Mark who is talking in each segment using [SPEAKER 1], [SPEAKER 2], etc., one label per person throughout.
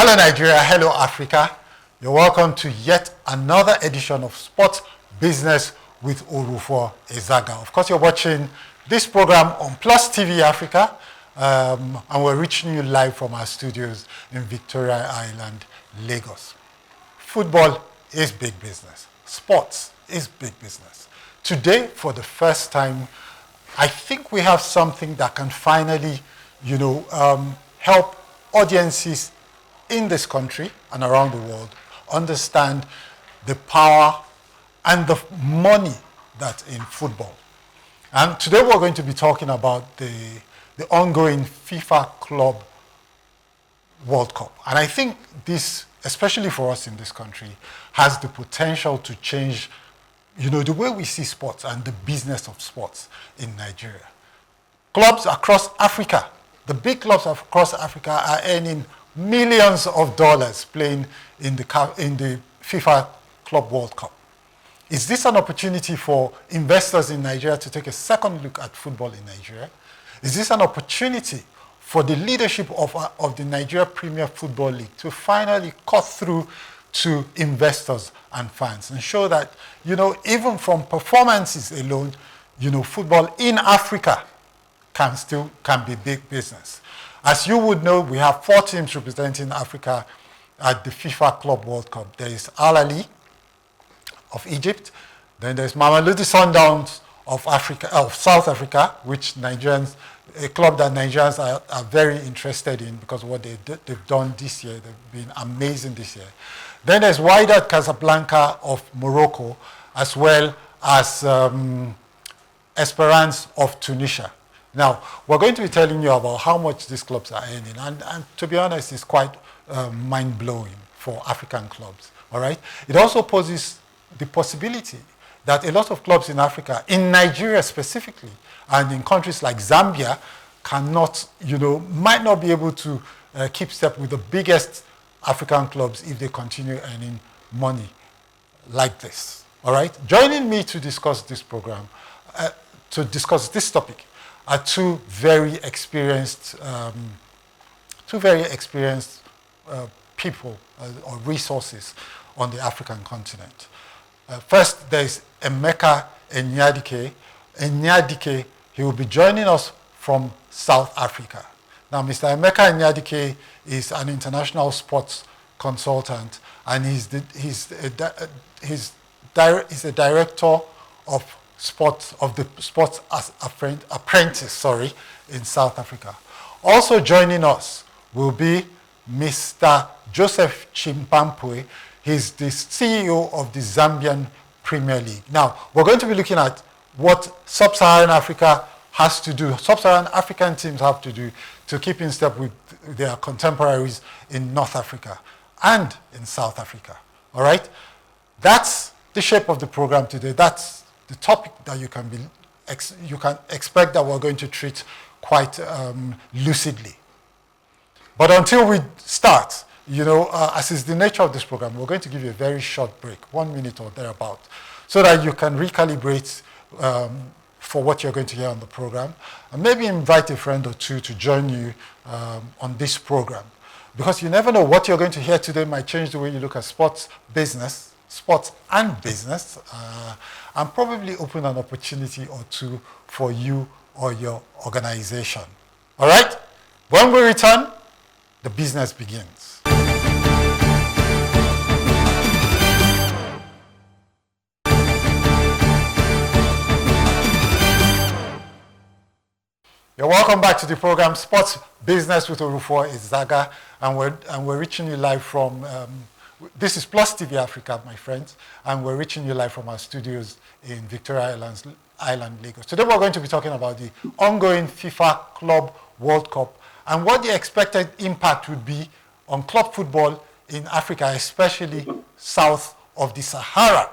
[SPEAKER 1] Hello Nigeria, hello Africa. You're welcome to yet another edition of Sports Business with Orufuo Ezaga. Of course, you're watching this program on Plus TV Africa, and we're reaching you live from our studios in Victoria Island, Lagos. Football is big business. Sports is big business. Today, for the first time, I think we have something that can finally, help audiences in this country and around the world understand the power and the money that's in football. And today we're going to be talking about the ongoing FIFA Club World Cup. And I think this, especially for us in this country, has the potential to change, the way we see sports and the business of sports in Nigeria. Clubs across Africa, the big clubs across Africa are earning millions of dollars playing in the FIFA Club World Cup. Is this an opportunity for investors in Nigeria to take a second look at football in Nigeria? Is this an opportunity for the leadership of the Nigeria Premier Football League to finally cut through to investors and fans and show that, even from performances alone, football in Africa can be big business. As you would know, we have 4 teams representing Africa at the FIFA Club World Cup. There is Al Ahly of Egypt. Then there's Mamelodi Sundowns of South Africa, which a club that Nigerians are very interested in because of what they've done this year. They've been amazing this year. Then there's Wydad Casablanca of Morocco, as well as Esperance of Tunisia. Now, we're going to be telling you about how much these clubs are earning. And to be honest, it's quite mind-blowing for African clubs. All right? It also poses the possibility that a lot of clubs in Africa, in Nigeria specifically, and in countries like Zambia, might not be able to keep step with the biggest African clubs if they continue earning money like this. All right? Joining me to discuss this program, to discuss this topic, are two very experienced people or resources on the African continent. First, there is Emeka Enyadike. He will be joining us from South Africa. Now, Mr. Emeka Enyadike is an international sports consultant, and he's a director of the Sports Apprentice, in South Africa. Also joining us will be Mr. Joseph Chimpampwe. He's the CEO of the Zambian Premier League. Now, we're going to be looking at what Sub-Saharan Africa has to do, Sub-Saharan African teams have to do to keep in step with their contemporaries in North Africa and in South Africa. All right? That's the shape of the program today. That's the topic that you can expect that we're going to treat quite lucidly. But until we start, as is the nature of this program, we're going to give you a very short break, 1 minute or thereabout, so that you can recalibrate for what you're going to hear on the program, and maybe invite a friend or two to join you on this program. Because you never know, what you're going to hear today might change the way you look at sports and business, and probably open an opportunity or two for you or your organization. All right? When we return, the business begins. You're welcome back to the program Sports Business with Orufuo Ezaga, and we're reaching you live from this is Plus TV Africa, my friends, and we're reaching you live from our studios in Victoria Island, Lagos. Today we're going to be talking about the ongoing FIFA Club World Cup and what the expected impact would be on club football in Africa, especially south of the Sahara.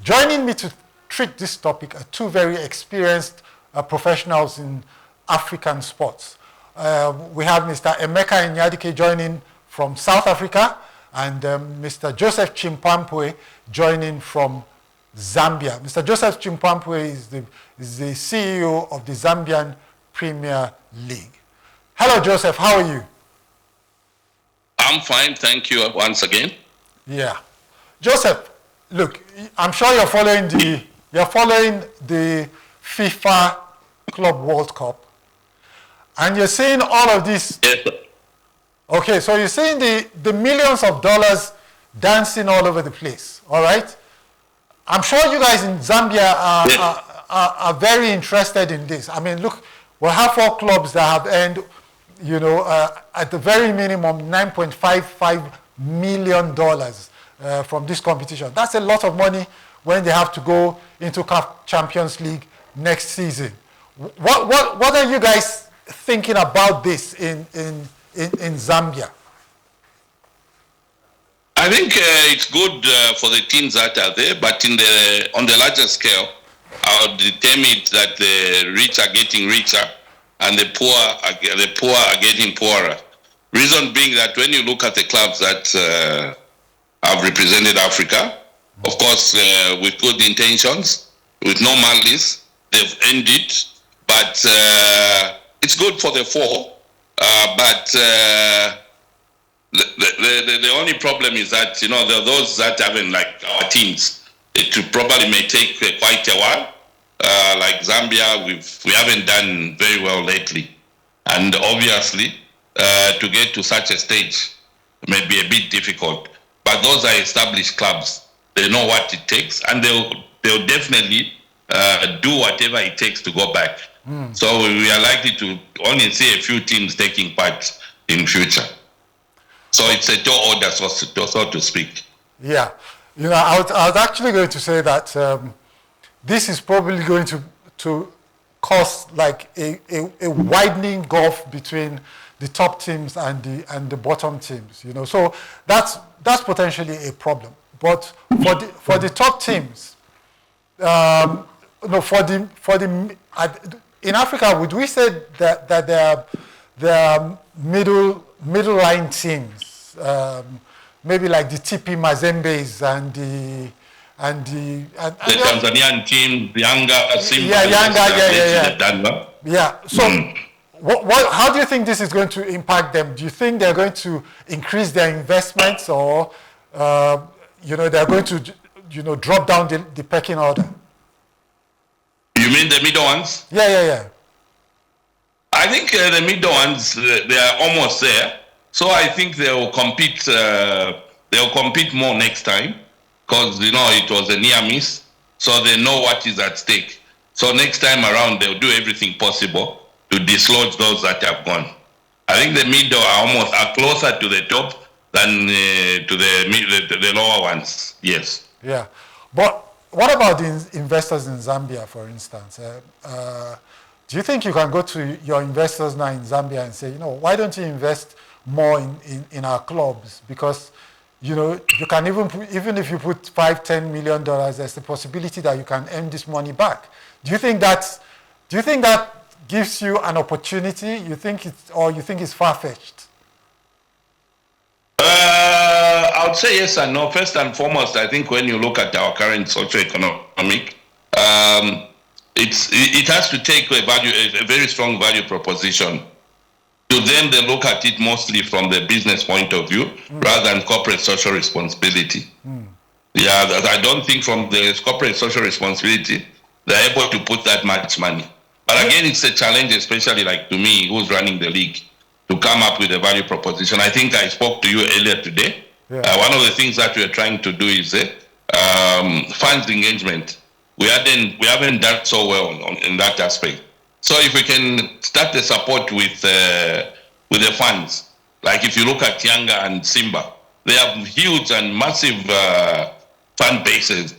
[SPEAKER 1] Joining me to treat this topic are two very experienced professionals in African sports. We have Mr. Emeka Enyadike joining from South Africa, and Mr. Joseph Chimpampwe joining from Zambia. Mr. Joseph Chimpampwe is the CEO of the Zambian Premier League. Hello, Joseph. How are you?
[SPEAKER 2] I'm I'm fine, thank you once again.
[SPEAKER 1] Yeah. Joseph, look, I'm sure you're following the FIFA Club World Cup, and you're seeing all of this.
[SPEAKER 2] Yes.
[SPEAKER 1] Okay, so you're seeing the millions of dollars dancing all over the place, all right? I'm sure you guys in Zambia are very interested in this. I mean, look, we have 4 clubs that have earned, at the very minimum, $9.55 million from this competition. That's a lot of money when they have to go into CAF Champions League next season. What are you guys thinking about this in Zambia?
[SPEAKER 2] I think it's good for the teams that are there, but on the larger scale, I'll determine that the rich are getting richer and the poor are getting poorer. Reason being that when you look at the clubs that have represented Africa, of course, with good intentions, with no malice, they've ended, but it's good for the 4. But the only problem is that, those that haven't, like our teams, it probably may take quite a while. Like Zambia, we haven't done very well lately. And obviously, to get to such a stage may be a bit difficult. But those are established clubs. They know what it takes, and they'll definitely do whatever it takes to go back. So we are likely to only see a few teams taking part in future. So it's a tall order, so to speak.
[SPEAKER 1] Yeah. I was actually going to say that this is probably going to cause like a widening gulf between the top teams and the bottom teams. So that's potentially a problem. But for the top teams, in Africa, would we say that there are middle line teams, maybe like the TP Mazembes and the
[SPEAKER 2] Tanzanian team, Yanga, Simba,
[SPEAKER 1] yeah. So, how do you think this is going to impact them? Do you think they're going to increase their investments, or they're going to drop down the pecking order?
[SPEAKER 2] You mean the middle ones?
[SPEAKER 1] Yeah.
[SPEAKER 2] I think the middle ones, they are almost there. So I think they will compete. They'll compete more next time, because it was a near miss. So they know what is at stake. So next time around, they'll do everything possible to dislodge those that have gone. I think the middle are closer to the top than to the lower ones. Yes.
[SPEAKER 1] Yeah, but what about the investors in Zambia, for instance? Do you think you can go to your investors now in Zambia and say, why don't you invest more in our clubs? Because, you can even if you put $5-10 million, there's the possibility that you can earn this money back. Do you think that gives you an opportunity? You think it's far-fetched?
[SPEAKER 2] I would say yes and no. First and foremost, I think when you look at our current socio-economic, it has to take a very strong value proposition. To them, they look at it mostly from the business point of view rather than corporate social responsibility. Yeah, I don't think from the corporate social responsibility, they're able to put that much money. But again, it's a challenge, especially like to me, who's running the league, to come up with a value proposition. I think I spoke to you earlier today. Yeah. One of the things that we are trying to do is funds engagement. We haven't done so well in that aspect. So if we can start the support with the funds, like if you look at Yanga and Simba, they have huge and massive fan bases,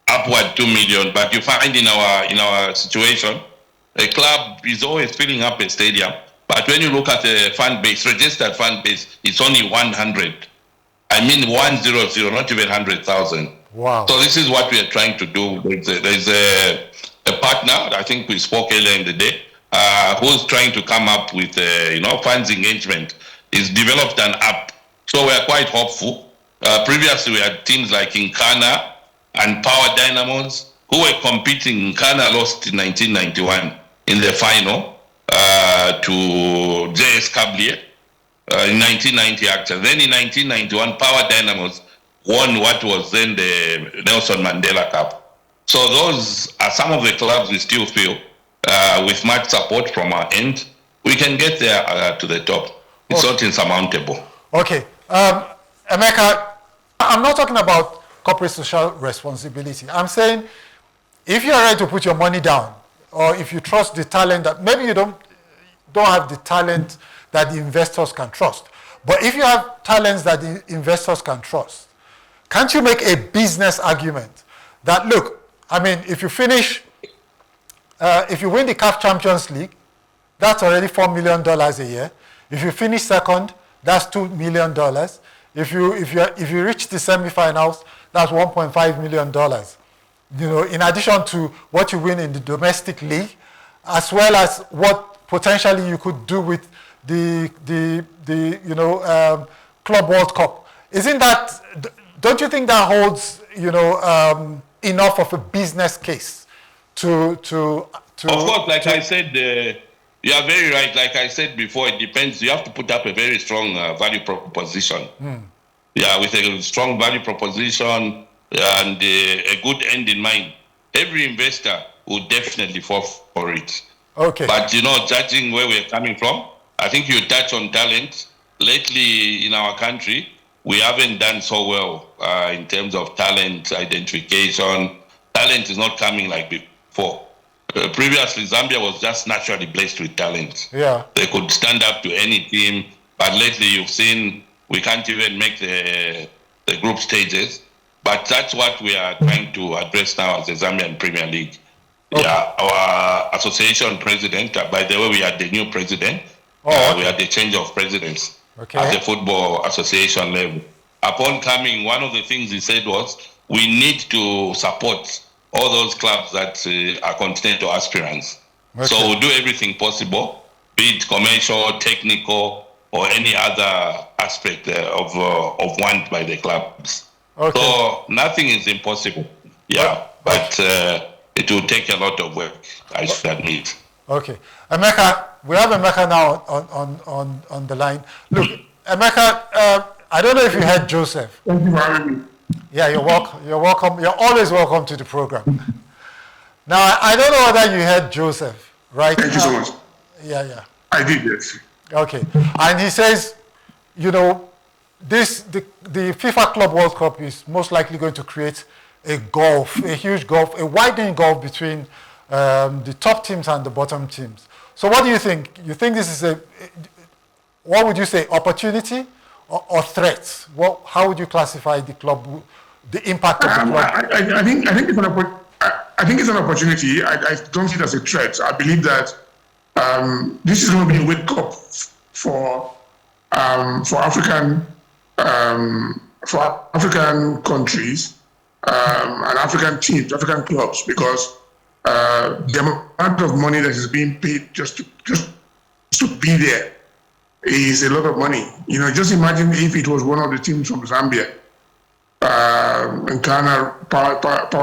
[SPEAKER 2] upward 2 million. But you find in our situation, a club is always filling up a stadium. But when you look at the fan base, registered fan base, it's only 100. I mean 100, not even 100,000.
[SPEAKER 1] Wow.
[SPEAKER 2] So this is what we are trying to do. There's a partner, I think we spoke earlier in the day, who's trying to come up with, funds engagement. He's developed an app. So we are quite hopeful. Previously, we had teams like Nkana and Power Dynamos who were competing. Nkana lost in 1991 in the final to JS Kabylie. in 1990 actually. Then in 1991, Power Dynamos won what was then the Nelson Mandela Cup. So those are some of the clubs we still feel, with much support from our end, we can get there to the top. It's not insurmountable.
[SPEAKER 1] Okay. Emeka, I'm not talking about corporate social responsibility. I'm saying if you're ready to put your money down, or if you trust the talent that maybe you don't have the talent that the investors can trust. But if you have talents that the investors can trust, can't you make a business argument that, look, I mean, if you finish, if you win the CAF Champions League, that's already $4 million a year. If you finish second, that's $2 million. If you reach the semifinals, that's $1.5 million. You know, in addition to what you win in the domestic league, as well as what potentially you could do with the Club World Cup. Isn't that? Don't you think that holds enough of a business case to? Of
[SPEAKER 2] course, like I said, you are very right. Like I said before, it depends. You have to put up a very strong value proposition. Yeah, with a strong value proposition and a good end in mind, every investor would definitely fall for it.
[SPEAKER 1] Okay.
[SPEAKER 2] But judging where we're coming from, I think you touch on talent. Lately in our country, we haven't done so well in terms of talent identification. Talent is not coming like before. Previously, Zambia was just naturally blessed with talent.
[SPEAKER 1] Yeah.
[SPEAKER 2] They could stand up to any team, but lately you've seen we can't even make the group stages. But that's what we are trying to address now as the Zambian Premier League. Okay. Yeah, our association president, by the way, we had the new president. Okay. We had the change of presidents at the football association level. Upon coming, one of the things he said was, we need to support all those clubs that are continental aspirants. Okay. So we'll do everything possible, be it commercial, technical, or any other aspect of want by the clubs. Okay. So nothing is impossible. Yeah, but it will take a lot of work, I should admit.
[SPEAKER 1] Okay. Emeka, we have Emeka now on the line. Look, Emeka, I don't know if you heard Joseph.
[SPEAKER 3] Thank you for having me.
[SPEAKER 1] Yeah, you're welcome. You're welcome. You're always welcome to the program. Now, I don't know whether you heard Joseph, right?
[SPEAKER 3] Thank you so much.
[SPEAKER 1] Yeah.
[SPEAKER 3] I did, yes.
[SPEAKER 1] Okay. And he says, the FIFA Club World Cup is most likely going to create a huge gulf, a widening gulf between the top teams and the bottom teams. So what do you think? You think this is what would you say, opportunity or threat? How would you classify the club, the impact of the club?
[SPEAKER 3] I think it's an opportunity. I don't see it as a threat. I believe that this is going to be a wake-up for African countries and African teams, African clubs, because the amount of money that is being paid just to be there is a lot of money. Just imagine if it was one of the teams from Zambia, in Ghana, Power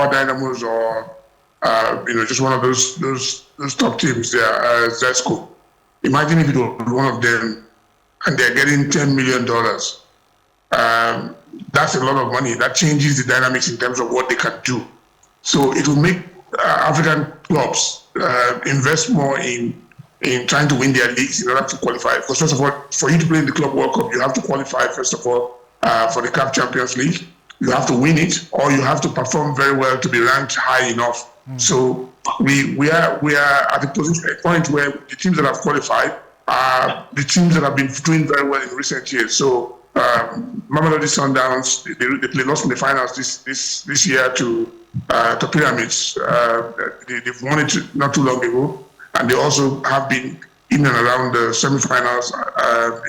[SPEAKER 3] Dynamos, or just one of those top teams there, Zesco. Imagine if it was one of them, and they're getting $10 million. That's a lot of money. That changes the dynamics in terms of what they can do. So it will make African clubs invest more in trying to win their leagues in order to qualify. Because first of all, for you to play in the Club World Cup, you have to qualify, first of all, for the CAF Champions League. You have to win it, or you have to perform very well to be ranked high enough. So we are at a point where the teams that have qualified are the teams that have been doing very well in recent years. So Mamelodi Sundowns, they lost in the finals this year to Pyramids. They've won it not too long ago, and they also have been in and around the semifinals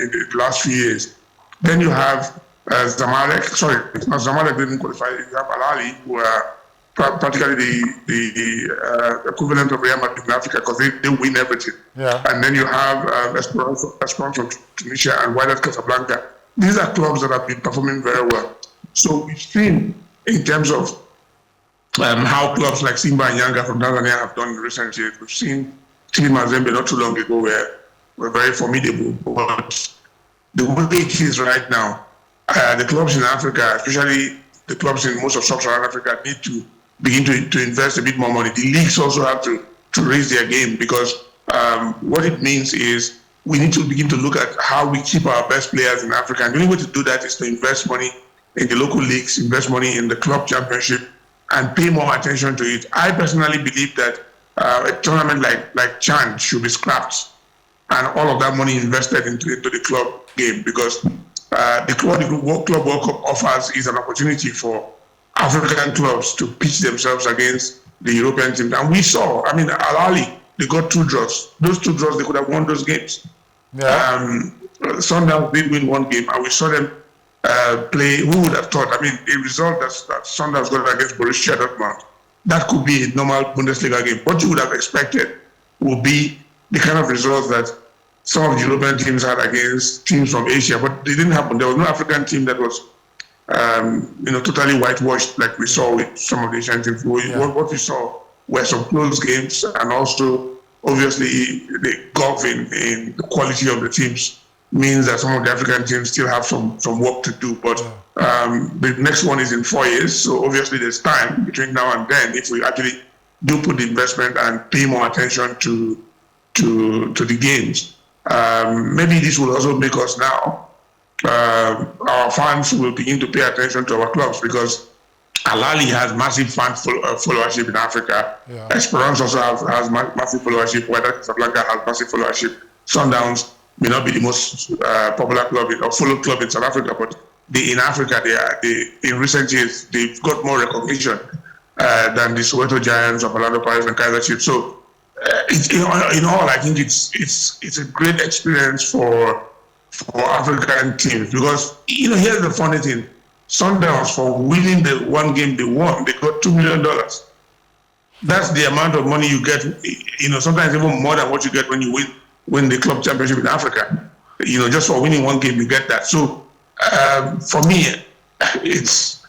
[SPEAKER 3] in the last few years. Then you have Zamalek. Sorry, Zamalek didn't qualify. You have Al Ahly, who are practically the equivalent of Real Madrid in Africa, because they win everything. Yeah. And then you have Esperance from Tunisia and Wydad Casablanca. These are clubs that have been performing very well. So we've seen, in terms of how clubs like Simba and Yanga from Tanzania have done in recent years, we've seen Team Mazembe not too long ago were very formidable. But the way it is right now, the clubs in Africa, especially the clubs in most of sub-Saharan Africa, need to begin to invest a bit more money. The leagues also have to raise their game, because what it means is we need to begin to look at how we keep our best players in Africa. And the only way to do that is to invest money in the local leagues, invest money in the club championship, and pay more attention to it. I personally believe that a tournament like CHAN should be scrapped, and all of that money invested into the club game, because the Club World Cup offers is an opportunity for African clubs to pitch themselves against the European teams. And we saw, Al Ahly, they got 2 draws. Those 2 draws, they could have won those games.
[SPEAKER 1] Yeah.
[SPEAKER 3] Sundowns did win 1 game, and we saw them play. Who would have thought? A result that Sundowns got against Borussia Dortmund, that could be a normal Bundesliga game. What you would have expected would be the kind of results that some of the European teams had against teams from Asia, but it didn't happen. There was no African team that was, totally whitewashed like we saw with some of the Asian teams. What we saw were some close games, and also, obviously, the gulf in the quality of the teams means that some of the African teams still have some work to do. But the next one is in 4 years, so obviously there's time between now and then if we actually do put the investment and pay more attention to the games. Maybe this will also make us now, our fans will begin to pay attention to our clubs, because Al Ahly has massive fan followership in Africa. Yeah. Esperance also has massive followership, whether Casablanca has massive followership. Sundowns may not be the most popular club or follow club in South Africa, but in Africa, in recent years, they've got more recognition than the Soweto Giants of Orlando Pirates and Kaizer Chiefs. So, in all, I think it's a great experience for African teams, because here's the funny thing: Sundowns, for winning the 1 game they won, they got $2 million. That's the amount of money you get. Sometimes even more than what you get when you win the club championship in Africa. Just for winning 1 game, you get that. So for me, it's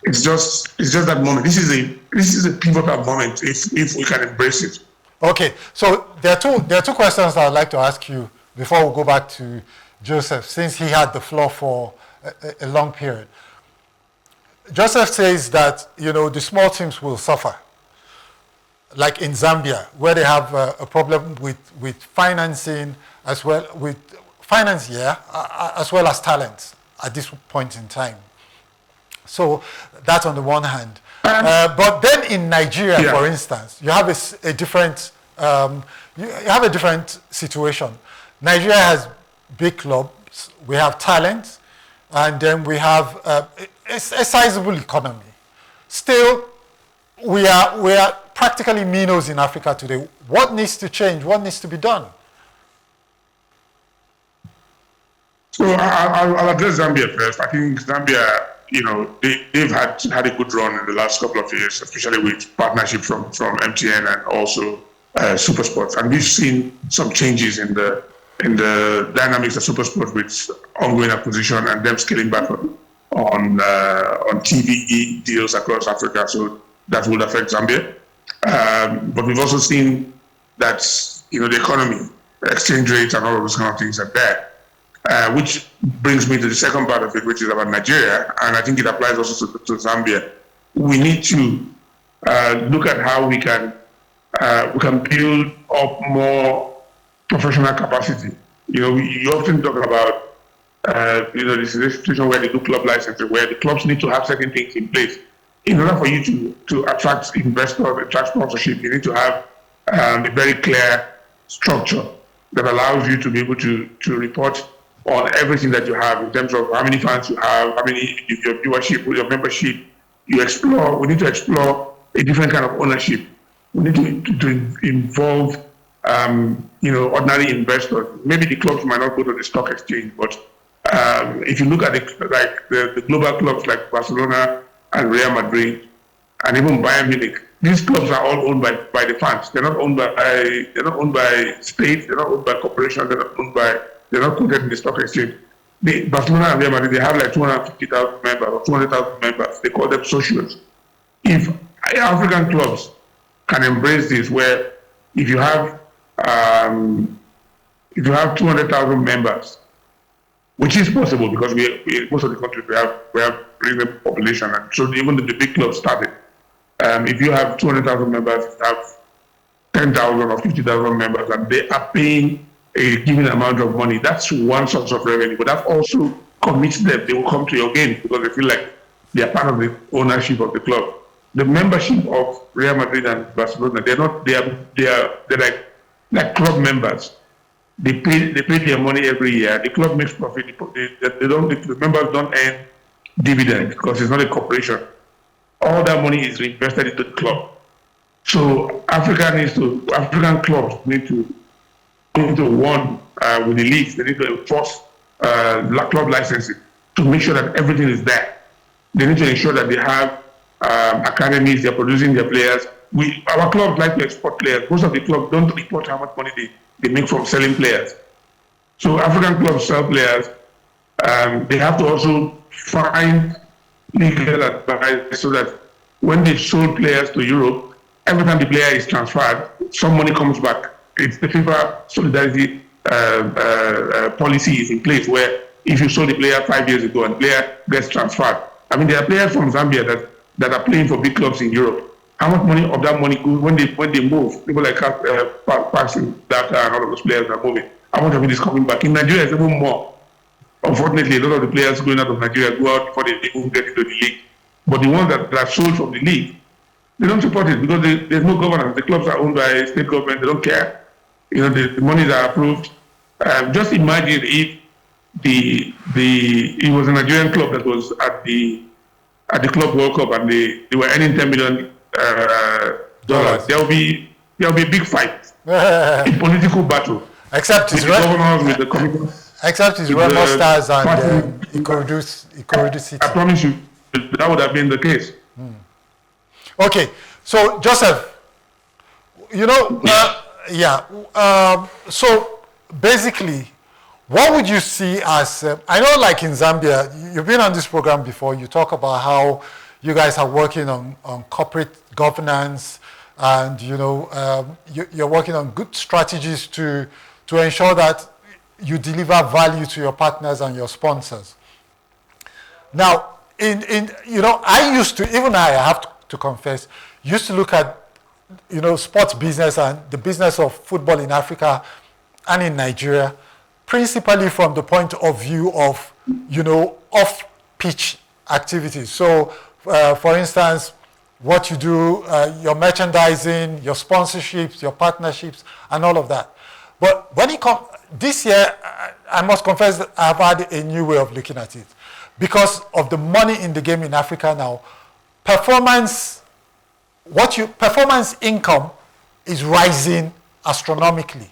[SPEAKER 3] just that moment. This is a pivotal moment if we can embrace it.
[SPEAKER 1] Okay, so there are two questions I'd like to ask you before we go back to Joseph, since he had the floor for a long period. Joseph says that the small teams will suffer, like in Zambia, where they have a problem with financing as well, as well as talent at this point in time. So that's on the one hand. But then in Nigeria, for instance, you have a different situation. Nigeria has big clubs, we have talent, and then we have a sizable economy. Still, we are practically minnows in Africa today. What needs to change? What needs to be done?
[SPEAKER 3] So I'll address Zambia first. I think Zambia, they've had a good run in the last couple of years, especially with partnership from MTN and also Super Sports. And we've seen some changes in the dynamics of Super Sports with ongoing acquisition and them scaling back on TV deals across Africa. So that will affect Zambia. But we've also seen that the economy, exchange rates, and all of those kind of things are there. Which brings me to the second part of it, which is about Nigeria, and I think it applies also to Zambia. We need to look at how we can build up more professional capacity. You often talk about this is a situation where they do club licensing, where the clubs need to have certain things in place. In order for you to attract investors, attract sponsorship, you need to have a very clear structure that allows you to be able to report on everything that you have in terms of how many fans you have, how many your viewership, your membership. We need to explore a different kind of ownership. We need to involve ordinary investors. Maybe the clubs might not go to the stock exchange, but if you look at the global clubs like Barcelona and Real Madrid and even Bayern Munich, these clubs are all owned by the fans. They're not owned by states. They're not owned by corporations. They're not quoted in the stock exchange. Barcelona and Real Madrid, they have like 250,000 members or 200,000 members. They call them socios. If African clubs can embrace this, where if you have 200,000 members, which is possible because most of the countries we have reasonable population, and so even the big clubs started. If you have 200,000 members, you have 10,000 or 50,000 members, and they are paying a given amount of money. That's one source of revenue, but that also commits them. They will come to your games because they feel like they are part of the ownership of the club. The membership of Real Madrid and Barcelona, they're like club members. They pay their money every year. The club makes profit. The members don't earn dividends because it's not a corporation. All that money is reinvested into the club. So African clubs need to one with the leagues. They need to enforce club licensing to make sure that everything is there. They need to ensure that they have academies. They're producing their players. Our clubs like to export players. Most of the clubs don't report how much money they make from selling players. So African clubs sell players. They have to also find legal advice so that when they sold players to Europe, every time the player is transferred, some money comes back. It's the FIFA solidarity policy is in place where if you sold the player 5 years ago and the player gets transferred, I mean, there are players from Zambia that are playing for big clubs in Europe. How much money of that money goes when they move? People like Parks and Data and all of those players are moving. How much of it is coming back? In Nigeria, it's even more. Unfortunately, a lot of the players going out of Nigeria go out before they even get into the league. But the ones that are sold from the league, they don't support it because there's no governance. The clubs are owned by state government. They don't care. You know, the monies are approved. Just imagine if it was a Nigerian club that was at the Club World Cup and they were earning $10 million. There will be a big fight, a political battle.
[SPEAKER 1] Except
[SPEAKER 3] with the governors, with the committee.
[SPEAKER 1] Except it's Remo Stars and Ikorodu City.
[SPEAKER 3] I promise you, that would have been the case.
[SPEAKER 1] Okay, so Joseph, you know, so basically, what would you see as, I know like in Zambia, you've been on this program before, you talk about how you guys are working on corporate governance and, you know, you're working on good strategies to ensure that you deliver value to your partners and your sponsors. Now, you know, I have to confess, used to look at, you know, sports business and the business of football in Africa and in Nigeria, principally from the point of view of, you know, off-pitch activities. So, for instance, what you do, your merchandising, your sponsorships, your partnerships, and all of that. But when it comes, this year, I must confess that I've had a new way of looking at it. Because of the money in the game in Africa now, performance income is rising astronomically.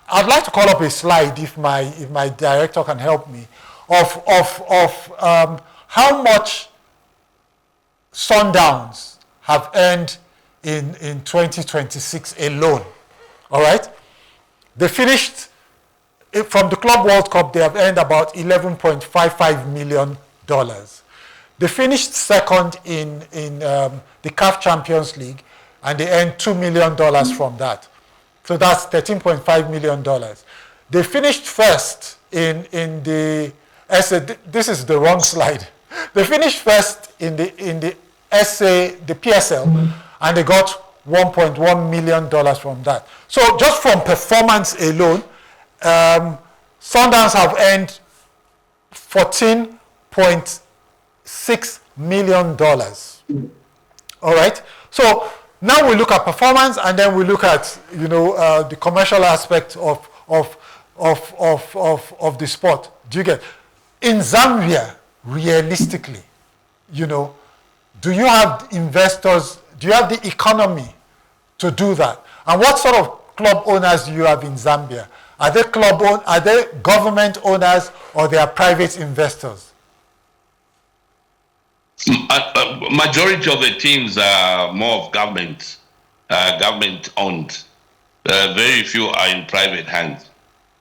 [SPEAKER 1] I'd like to call up a slide if my director can help me of how much Sundowns have earned in 2026 alone. All right, they finished from the Club World Cup. They have earned about $11.55 million. They finished second in the CAF Champions League, and they earned $2 million from that. So that's $13.5 million. They finished first in the SA. This is the wrong slide. They finished first in the SA, the PSL, and they got $1.1 million from that. So just from performance alone, Sundowns have earned $14.6 million. All right. So now we look at performance, and then we look at, you know, the commercial aspect of the sport. Do you get? In Zambia, realistically, you know, do you have investors? Do you have the economy to do that? And what sort of club owners do you have in Zambia? Are they government owners, or they are private investors?
[SPEAKER 2] Majority of the teams are more of government owned. Very few are in private hands.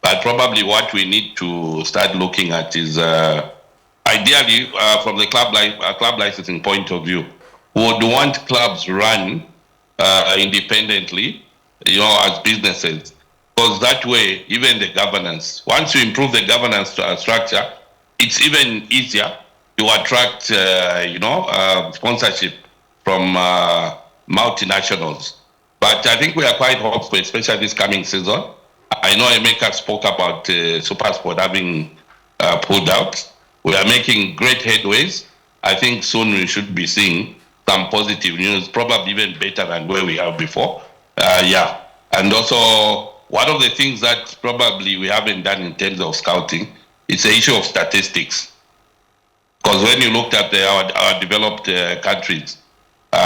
[SPEAKER 2] But probably what we need to start looking at is, ideally, from the club licensing point of view, we would want clubs run independently, you know, as businesses. Because that way, even the governance, once you improve the governance structure, it's even easier to attract, sponsorship from multinationals. But I think we are quite hopeful, especially this coming season. I know Emeka spoke about SuperSport having pulled out. We are making great headways. I think soon we should be seeing some positive news, probably even better than where we are before. And also, one of the things that probably we haven't done in terms of scouting is the issue of statistics. Because when you looked at our developed countries,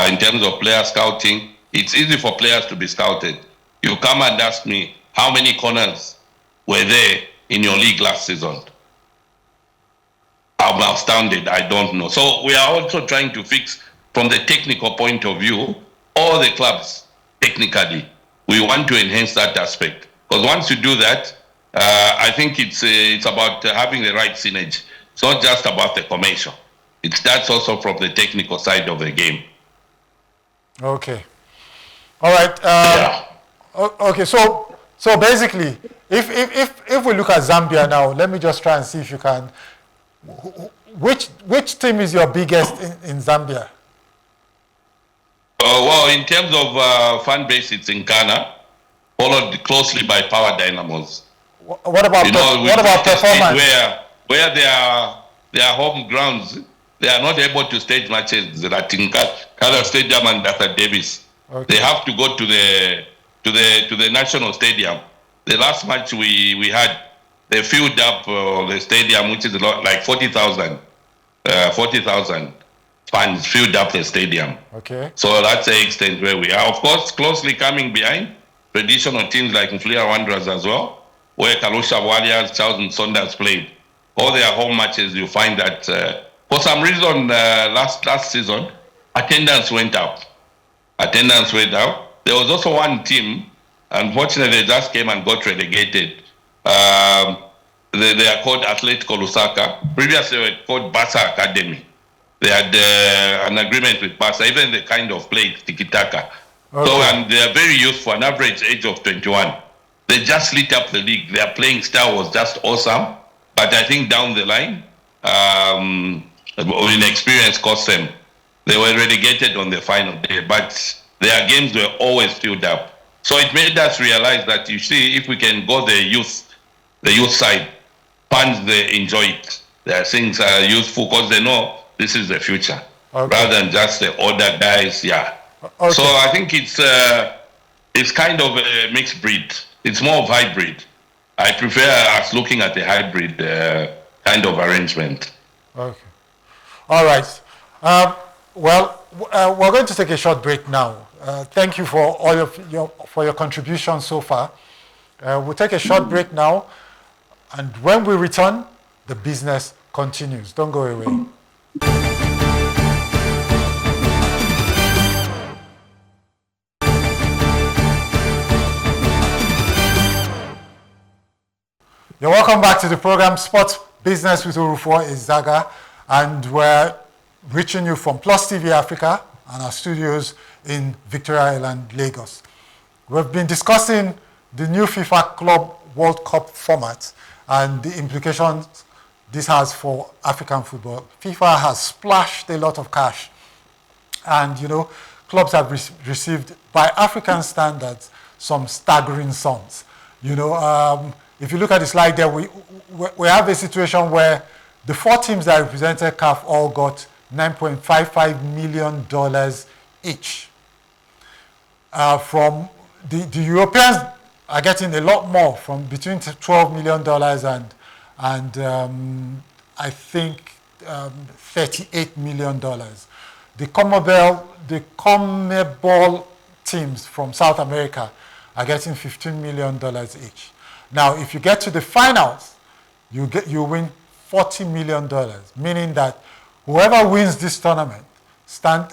[SPEAKER 2] in terms of player scouting, it's easy for players to be scouted. You come and ask me, how many corners were there in your league last season? I'm astounded, I don't know. So we are also trying to fix, from the technical point of view, all the clubs, technically. We want to enhance that aspect. Because once you do that, I think it's about having the right synergy. It's not just about the commercial. It starts also from the technical side of the game.
[SPEAKER 1] Okay. All right. Okay. So basically, if we look at Zambia now, let me just try and see if you can. Which team is your biggest in Zambia?
[SPEAKER 2] Well, in terms of fan base, it's in Ghana, followed closely by Power Dynamos.
[SPEAKER 1] What about performance?
[SPEAKER 2] Where their home grounds, they are not able to stage matches at Kala Stadium and Dr. Davis. Okay. They have to go to the national stadium. The last match we had, they filled up the stadium, which is like 40,000 fans filled up the stadium.
[SPEAKER 1] Okay.
[SPEAKER 2] So that's the extent where we are. Of course, closely coming behind traditional teams like Mfulira Wanderers as well, where Kalusha Warriors, Charles and Saunders played. All their home matches, you find that for some reason last season, attendance went up. There was also one team, unfortunately, they just came and got relegated. They are called Atletico Lusaka. Previously, they were called Barca Academy. They had an agreement with Barca, even the kind of play, tiki-taka. Okay. So, and they are very useful, an average age of 21. They just lit up the league. Their playing style was just awesome. But I think down the line, inexperience cost them. They were relegated on the final day, but their games were always filled up. So it made us realize that, you see, if we can go the youth side, fans, they enjoy it. Their things are useful because they know this is the future, rather than just the older guys. Yeah. Okay. So I think it's kind of a mixed breed. It's more of hybrid. I prefer us looking at the hybrid kind of arrangement. Okay.
[SPEAKER 1] All right. We're going to take a short break now. Thank you for all of your contributions so far. We'll take a short break now, and when we return, the business continues. Don't go away. You're welcome back to the program Sports Business with Orufuo Ezaga, and we're reaching you from Plus TV Africa and our studios in Victoria Island, Lagos. We've been discussing the new FIFA Club World Cup format and the implications this has for African football. FIFA has splashed a lot of cash, and clubs have received, by African standards, some staggering sums. If you look at the slide there, we have a situation where the 4 teams that represented CAF all got $9.55 million each. From the Europeans are getting a lot more, from between $12 million and I think $38 million. The CONMEBOL teams from South America are getting $15 million each. Now, if you get to the finals, you win $40 million, meaning that whoever wins this tournament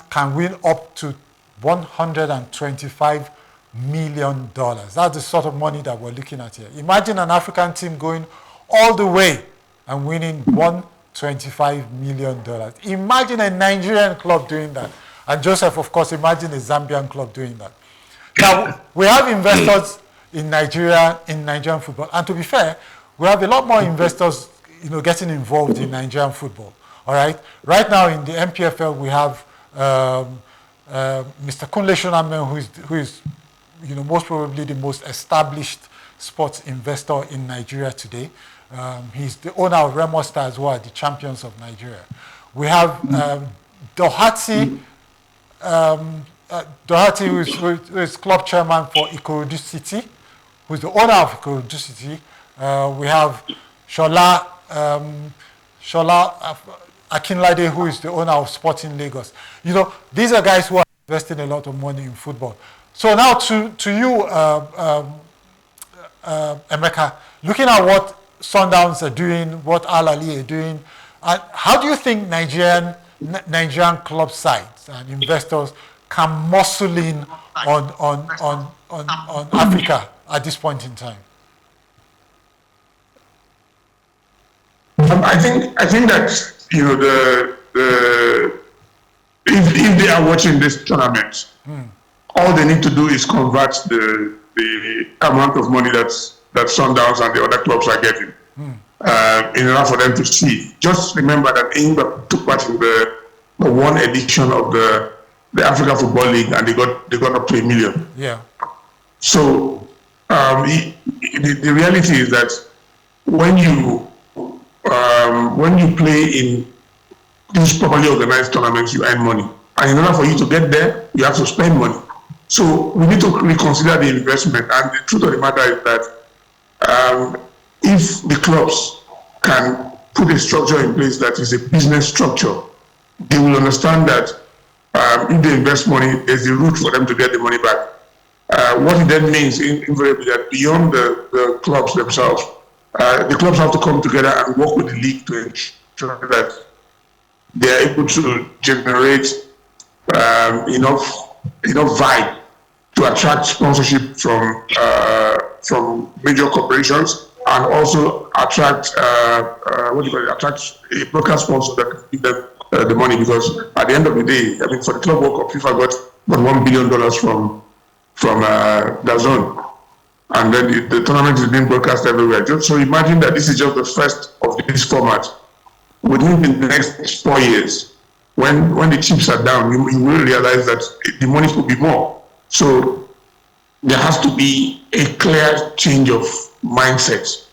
[SPEAKER 1] can win up to $125 million. That's the sort of money that we're looking at here. Imagine an African team going all the way and winning $125 million. Imagine a Nigerian club doing that. And Joseph, of course, imagine a Zambian club doing that. Now, we have investors in Nigerian football. And to be fair, we have a lot more investors, getting involved in Nigerian football. All right. Right now in the MPFL, we have Mr. Kunle Shonamen, who is most probably the most established sports investor in Nigeria today. He's the owner of Remo Stars, who are the champions of Nigeria. We have Doherty, who is club chairman for Ikorodu City, who is the owner of Ikorodu City. We have Shola Akinlade, who is the owner of Sporting Lagos. These are guys who are investing a lot of money in football. So now to you, Emeka, looking at what Sundowns are doing, what Al Ahly are doing, how do you think Nigerian club sides and investors can muscle in on Africa at this point in time?
[SPEAKER 3] I think that if they are watching this tournament, all they need to do is convert the amount of money that Sundowns and the other clubs are getting in order for them to see. Just remember that England took part in the one edition of the Africa Football League, and they got up to $1 million.
[SPEAKER 1] Yeah.
[SPEAKER 3] So the reality is that when you play in these properly organized tournaments, you earn money, and in order for you to get there, you have to spend money. So we need to reconsider the investment. And the truth of the matter is that if the clubs can put a structure in place that is a business structure, they will understand that if they invest money, there's a route for them to get the money back. What it then means invariably that beyond the clubs themselves, the clubs have to come together and work with the league to ensure that they are able to generate enough vibe to attract sponsorship from major corporations, and also attract attract a broadcast sponsor that can give them the money. Because at the end of the day, for the Club World Cup, FIFA got $1 billion from DAZN, and then the tournament is being broadcast everywhere. So imagine that this is just the first of this format. Within the next 4 years, when the chips are down, you will realize that the money could be more. So there has to be a clear change of mindset.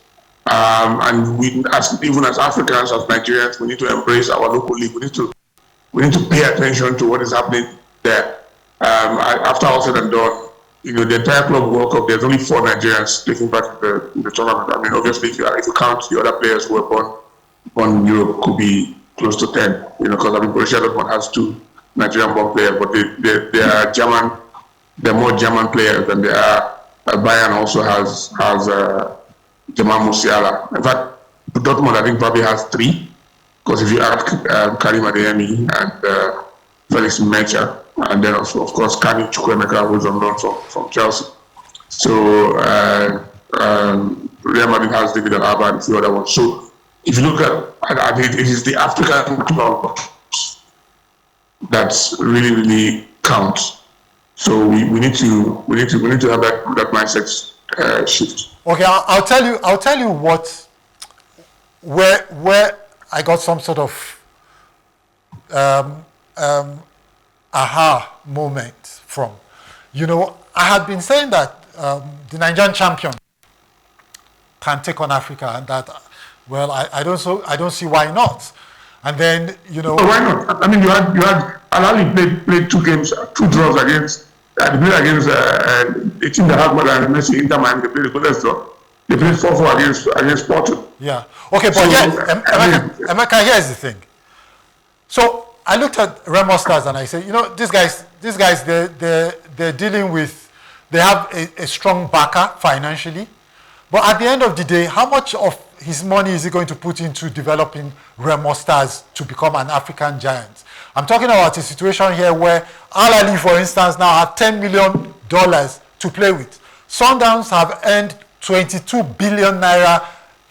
[SPEAKER 3] And even as Africans, as Nigerians, we need to embrace our local league. We need to pay attention to what is happening there. After all said and done, the entire Club World Cup, there's only 4 Nigerians taking part in the tournament. Obviously, if you count the other players who were born in Europe, could be close to 10. Because Borussia Dortmund has 2 Nigerian-born players, but they are German. They're more German players than they are. Bayern also has Jamal Musiala. In fact, Dortmund, I think, probably has 3. Because if you add Karim Adeyemi and Felix Mecha, and then also, of course, Kani Chukwuemeka, who's on loan from Chelsea. So Real Madrid has David Alaba and a few other ones. So if you look at it, it is the African clubs that really counts. So we need to have that mindset shift.
[SPEAKER 1] Okay, I'll tell you where I got some sort of aha moment from. I had been saying that the Nigerian champion can take on Africa, and that, well, I don't see why not. And then
[SPEAKER 3] why not? You had Al Ahly played 2 games, 2 draws against. They played against a team that has more than Messi, Inter Miami. They played the goalless draw. They played 4-4 against Porto.
[SPEAKER 1] Yeah. Okay, but Emeka, here's the thing. So I looked at Remo Stars and I said, these guys, they're dealing with, they have a strong backer financially, but at the end of the day, how much of his money is he going to put into developing Remo Stars to become an African giant? I'm talking about a situation here where Al Ahly, for instance, now have $10 million to play with. Sundowns have earned 22 billion naira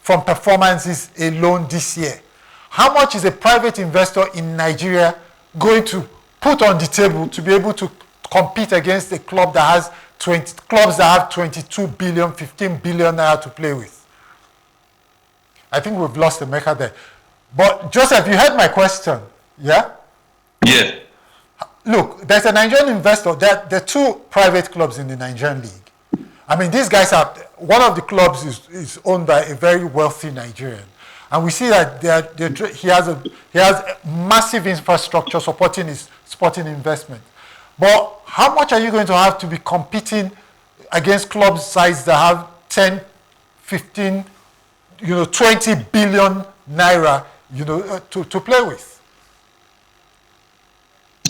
[SPEAKER 1] from performances alone this year. How much is a private investor in Nigeria going to put on the table to be able to compete against a club that has clubs that have 22 billion, 15 billion naira to play with. I think we've lost Emeka there. But Joseph, you heard my question, yeah?
[SPEAKER 2] Yes.
[SPEAKER 1] Look, there's a Nigerian investor. There are two private clubs in the Nigerian league. I mean, these guys are, one of the clubs is owned by a very wealthy Nigerian. And we see that he has massive infrastructure supporting his sporting investment. But how much are you going to have to be competing against club size that have 10, 15, 20 billion naira, to play with?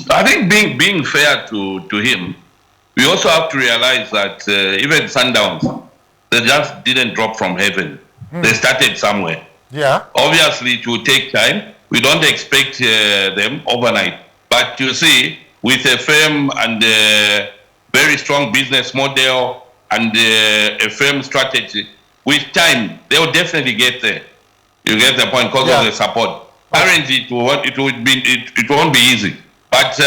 [SPEAKER 2] I think being fair to him, we also have to realize that even Sundowns, they just didn't drop from heaven. They started somewhere.
[SPEAKER 1] Yeah.
[SPEAKER 2] Obviously, it will take time. We don't expect them overnight. But you see, with a firm and a very strong business model and a firm strategy, with time, they will definitely get there. You get the point because of the support. Currently, it won't be easy. But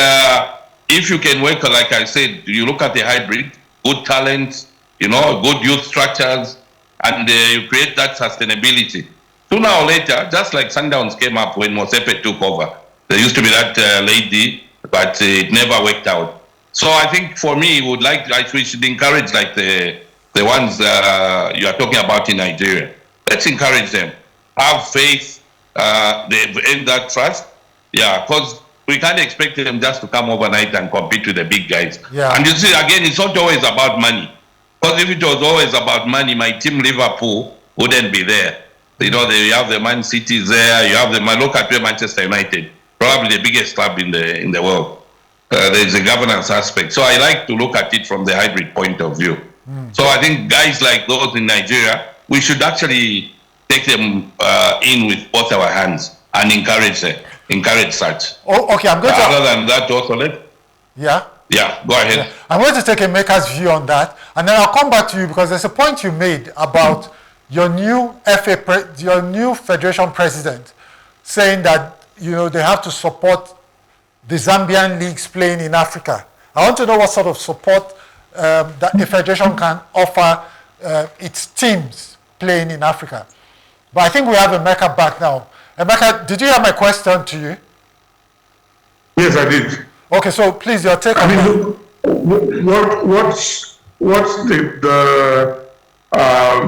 [SPEAKER 2] if you can work, like I said, you look at the hybrid, good talent, good youth structures, and you create that sustainability. Sooner or later, just like Sundowns came up when Mosepe took over, there used to be that lady, but it never worked out. So I think for me, we should encourage like the ones you are talking about in Nigeria. Let's encourage them. Have faith. They've earned that trust. Yeah, because we can't expect them just to come overnight and compete with the big guys.
[SPEAKER 1] Yeah.
[SPEAKER 2] And you see, again, it's not always about money. Because if it was always about money, my team Liverpool wouldn't be there. You have the Man City there. You have look at Manchester United, probably the biggest club in the world. There's a governance aspect. So I like to look at it from the hybrid point of view. So I think guys like those in Nigeria, we should actually take them in with both our hands and encourage such.
[SPEAKER 1] Oh, okay. I'm going to.
[SPEAKER 2] Other than that, also
[SPEAKER 1] Yeah.
[SPEAKER 2] Yeah, go ahead.
[SPEAKER 1] Yeah. I'm going to take Emeka's view on that, and then I'll come back to you because there's a point you made about your new your new federation president saying that they have to support the Zambian leagues playing in Africa. I want to know what sort of support that the federation can offer its teams playing in Africa. But I think we have Emeka back now. Emeka, did you hear my question to you?
[SPEAKER 3] Yes, I did.
[SPEAKER 1] Okay, so please, your take on
[SPEAKER 3] that. What's the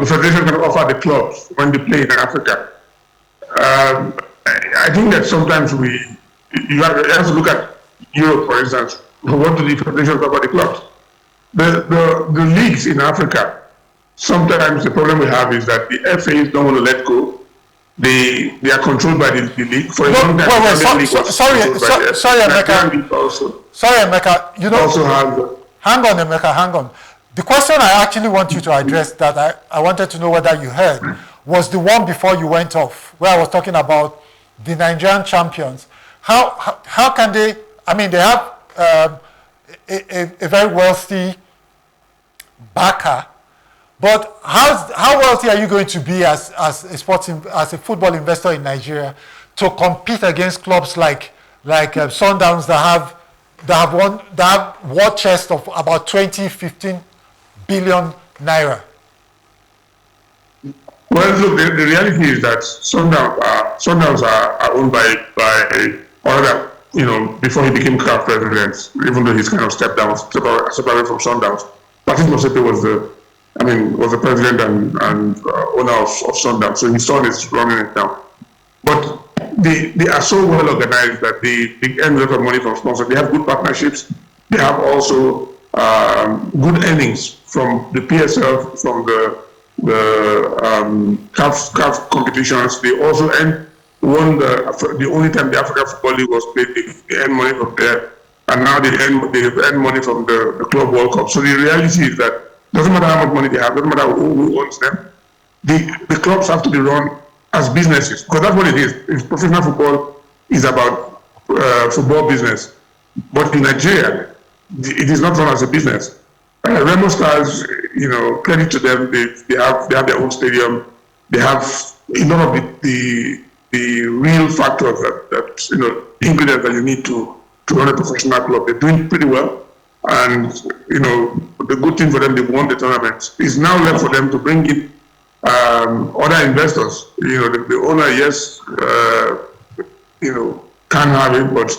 [SPEAKER 3] federation can offer the clubs when they play in Africa? I think that sometimes you have to look at Europe, for instance. What do the federations offer the clubs? The leagues in Africa, sometimes the problem we have is that the FAs don't want to let go. They are controlled by the league. For a long time,
[SPEAKER 1] sorry, Emeka. Sorry, Emeka. Hang on, Emeka. Hang on. The question I actually want you to address that I wanted to know whether you heard was the one before you went off, where I was talking about the Nigerian champions. How can they? I mean, they have a very wealthy backer. But how wealthy are you going to be as a football investor in Nigeria to compete against clubs like Sundowns that have war chest of about 15 billion naira?
[SPEAKER 3] Well, look, the reality is that Sundowns are owned by other, before he became CAF president, even though he's kind of stepped down, separated from Sundowns. Patrick Mosepe was the president and owner of Sundowns, so his son is running it now. But they are so well organized that they earn a lot of money from sponsors. They have good partnerships. They have also good earnings from the PSL, from the CAF competitions. They also won the only time the African Football League was played. They earn money from there, and now they've earned money from the Club World Cup. So the reality is that doesn't matter how much money they have, doesn't matter who owns them. The clubs have to be run as businesses, because that's what it is. Professional football is about football business. But in Nigeria, it is not run as a business. Remo Stars, credit to them. They have their own stadium. They have a lot of the real factors that ingredients that you need to run a professional club. They're doing pretty well. And, the good thing for them, they won the tournament. It's now left for them to bring in other investors. The owner, yes, can have it, but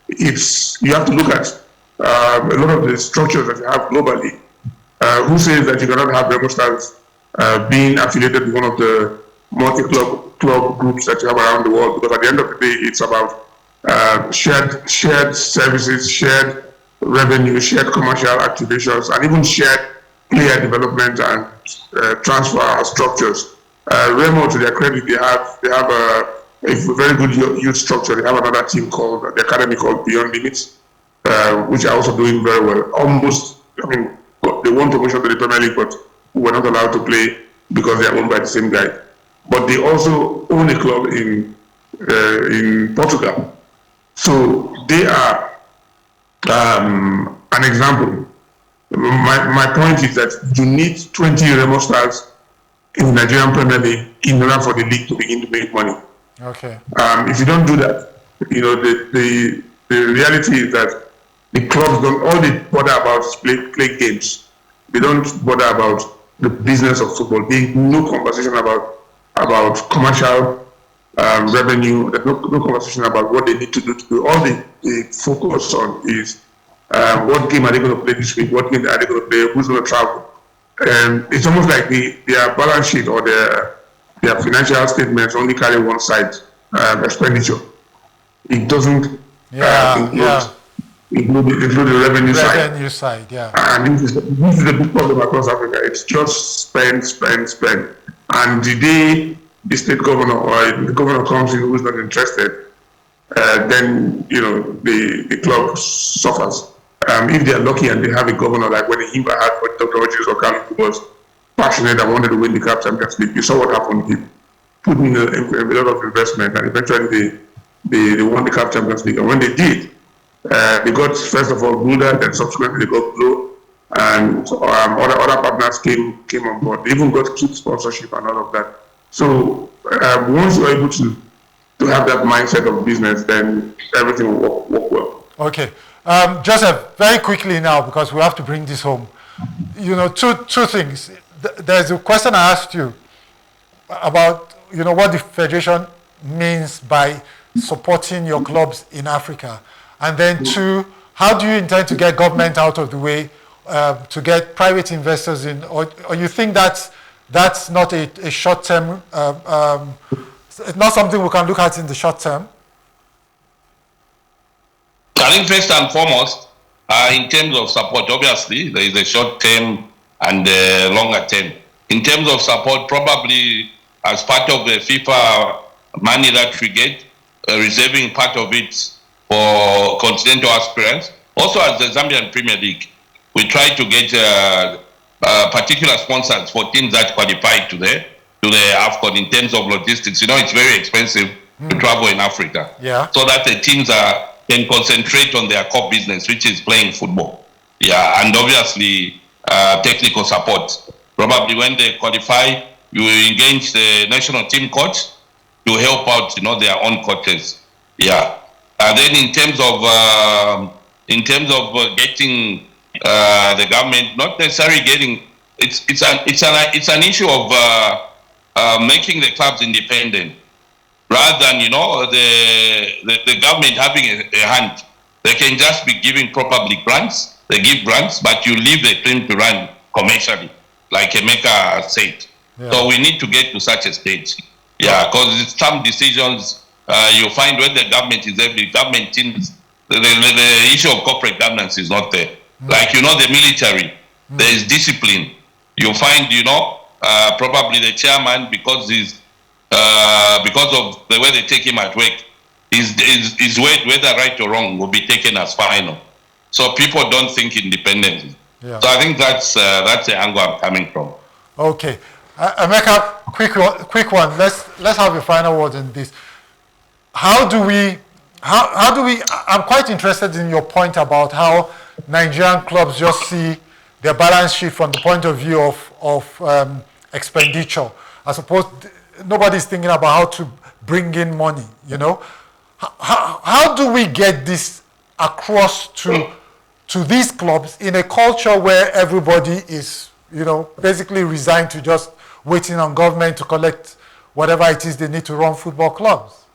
[SPEAKER 3] you have to look at a lot of the structures that you have globally. Who says that you cannot have Remo Stars being affiliated with one of the multi-club groups that you have around the world? Because at the end of the day, it's about shared services, shared revenue, shared commercial activations, and even shared player development and transfer structures. Remo, to their credit, they have a very good youth structure. They have another team called the academy called Beyond Limits, which are also doing very well. They won promotion to the Premier League, but were not allowed to play because they are owned by the same guy. But they also own a club in Portugal. So they are an example. My point is that you need 20 Remo Stars in the Nigerian Premier League in order for the league to begin to make money.
[SPEAKER 1] Okay.
[SPEAKER 3] If you don't do that, the reality is that the clubs all they bother about is play games. They don't bother about the business of football. There's no conversation about commercial revenue. There's no conversation about what they need to do. All they focus on is what game are they going to play this week? What game are they going to play? Who's going to travel? And it's almost like their balance sheet or their financial statements only carry one side, expenditure. It doesn't include the revenue side.
[SPEAKER 1] Revenue side, yeah.
[SPEAKER 3] And this is the big problem across Africa. It's just spend. And the day the state governor or the governor comes in who's not interested, then the club suffers. If they are lucky and they have a governor like when Himba had Dr. Rogers Okalu, who was passionate and wanted to win the CAF Champions League, you saw what happened. He put in a lot of investment, and eventually they won the CAF Champions League. And when they did, they got, first of all, Buda, then subsequently they got Glow, and other partners came on board. They even got kid sponsorship and all of that. So once you're able to have that mindset of business, then everything will work well.
[SPEAKER 1] Okay. Joseph, very quickly now, because we have to bring this home. Two things. There's a question I asked you about, what the federation means by supporting your clubs in Africa. And then two, how do you intend to get government out of the way to get private investors in? Or you think that's not a short-term, not something we can look at in the short term?
[SPEAKER 2] I think first and foremost, in terms of support, obviously, there is a short term and a longer term. In terms of support, probably as part of the FIFA money that we get, reserving part of it for continental aspirants. Also, as the Zambian Premier League, we try to get particular sponsors for teams that qualify to the AFCON in terms of logistics. It's very expensive to travel in Africa.
[SPEAKER 1] Yeah.
[SPEAKER 2] So that the teams can concentrate on their core business, which is playing football. Yeah, and obviously technical support. Probably when they qualify, you engage the national team coach to help out, their own coaches. Yeah. And then in terms of getting the government, not necessarily getting, it's an issue of making the clubs independent. Rather than, the government having a hand. They can just be giving probably grants. They give grants, but you leave the team to run commercially, like Emeka said. Yeah. So we need to get to such a stage. Yeah, because some decisions you find when the government is there, the government teams, the issue of corporate governance is not there. Like, the military, there is discipline. You find, probably the chairman, because of the way they take him at work, his word, whether right or wrong, will be taken as final. So people don't think independently. Yeah. So I think that's the angle I'm coming from.
[SPEAKER 1] Okay, Emeka, quick one. Let's have a final word on this. How do we? I'm quite interested in your point about how Nigerian clubs just see their balance sheet from the point of view of expenditure. I suppose nobody's thinking about how to bring in money. How do we get this across to to these clubs in a culture where everybody is, basically resigned to just waiting on government to collect whatever it is they need to run football clubs?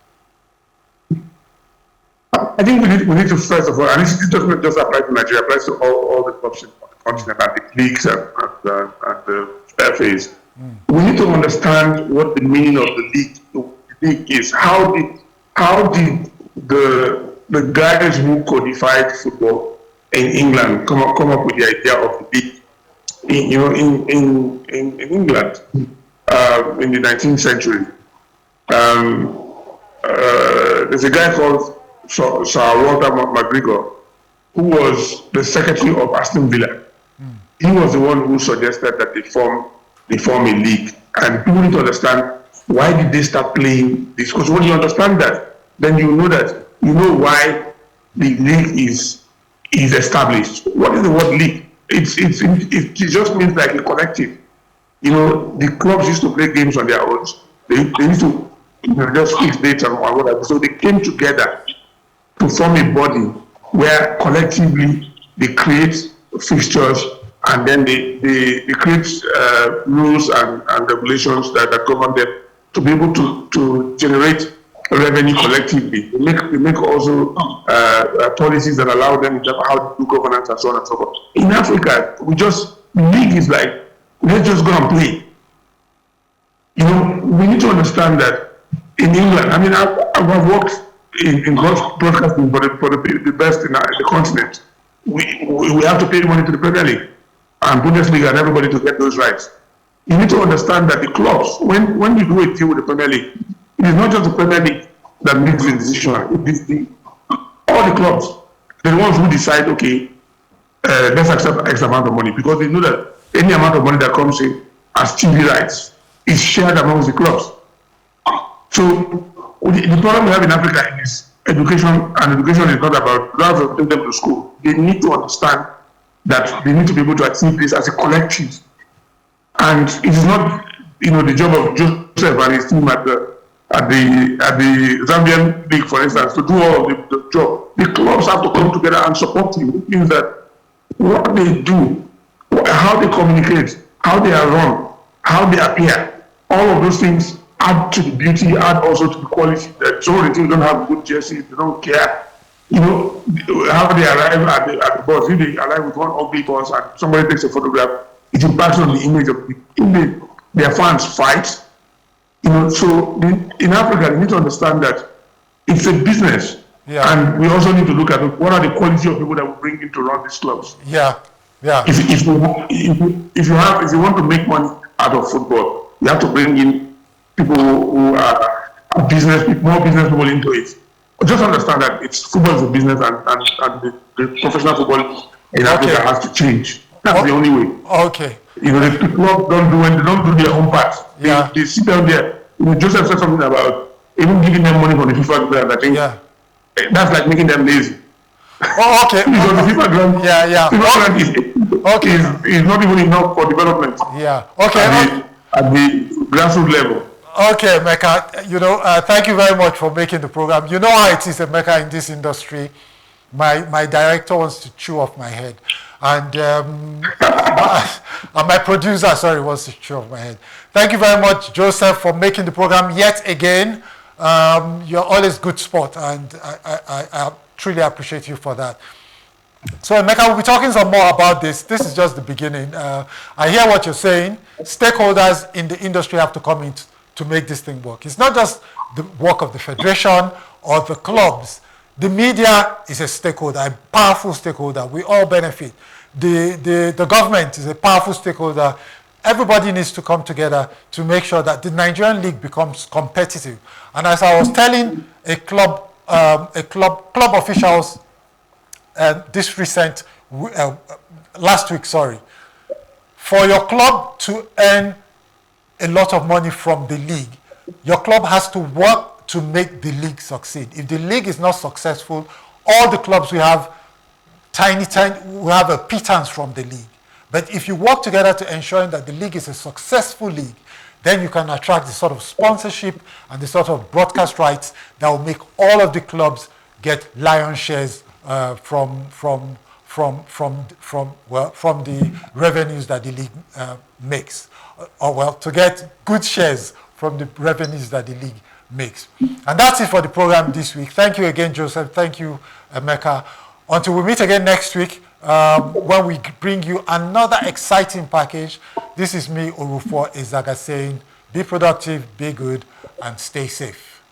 [SPEAKER 3] I think we need to, first of all, and this doesn't just apply to Nigeria, it applies to all the clubs on the continent and the leagues and the FAs. We need to understand what the meaning of the league is. How did the guys who codified football in England come up with the idea of the league? In England, in the 19th century, there's a guy called Sir Walter McGregor, who was the secretary of Aston Villa. He was the one who suggested that they form a league. And people need to understand, why did they start playing this? Because when you understand that, then you know why the league is established. What is the word league? It just means like a collective. The clubs used to play games on their own. They used to just fix dates and whatever. So they came together to form a body where collectively they create fixtures, and then they create rules and regulations that govern them to be able to generate revenue collectively. They make also policies that allow them to how to do governance and so on and so forth. In Africa, the league is like, let's just go and play. We need to understand that in England, I mean, I've worked in broadcasting for the best in the continent. We have to pay money to the Premier League and Bundesliga and everybody to get those rights. You need to understand that the clubs, when you do a deal with the Premier League, it is not just the Premier League that makes the decision. All the clubs, they're the ones who decide, okay, let's accept X amount of money, because they know that any amount of money that comes in as TV rights is shared amongst the clubs. So the problem we have in Africa is education, and education is not about rather taking them to school. They need to understand that they need to be able to achieve this as a collective. And it is not, the job of Joseph and his team at the Zambian League, for instance, to do all of the job. The clubs have to come together and support him. It means that what they do, how they communicate, how they are run, how they appear, all of those things add to the beauty, add also to the quality. That some of the teams don't have good jerseys, they don't care. How they arrive at the bus. If they arrive with one ugly bus and somebody takes a photograph, it impacts on the image of their fans fight. So in Africa, you need to understand that it's a business. Yeah. And we also need to look at what are the quality of people that we bring in to run these clubs.
[SPEAKER 1] Yeah.
[SPEAKER 3] If you want to make money out of football, you have to bring in people who are more business people into it. Just understand that football is a business, and the professional football in Africa has to change. That's the only way.
[SPEAKER 1] Okay.
[SPEAKER 3] The club don't do their own part. They sit down there. Joseph said something about even giving them money for the FIFA grant. I think that's like making them lazy.
[SPEAKER 1] Oh, okay.
[SPEAKER 3] Because the FIFA grant, is not even enough for development.
[SPEAKER 1] Yeah. Okay.
[SPEAKER 3] At the grassroots level.
[SPEAKER 1] Okay, Emeka, thank you very much for making the program. You know how it is, Emeka, in this industry. My director wants to chew off my head. And my producer, wants to chew off my head. Thank you very much, Joseph, for making the program yet again. You're always good sport, and I truly appreciate you for that. So, Emeka, we'll be talking some more about this. This is just the beginning. I hear what you're saying. Stakeholders in the industry have to come in to make this thing work. It's not just the work of the federation or the clubs. The media is a stakeholder, a powerful stakeholder. We all benefit. The government is a powerful stakeholder. Everybody needs to come together to make sure that the Nigerian league becomes competitive. And as I was telling club officials last week, for your club to earn a lot of money from the league, your club has to work to make the league succeed. If the league is not successful, all the clubs we have we have a pittance from the league. But if you work together to ensure that the league is a successful league, then you can attract the sort of sponsorship and the sort of broadcast rights that will make all of the clubs get lion shares from from the revenues that the league makes, to get good shares from the revenues that the league makes. And that's it for the program this week. Thank you again, Joseph. Thank you, Emeka. Until we meet again next week, when we bring you another exciting package. This is me, Orufuo Ezaga, saying be productive, be good, and stay safe.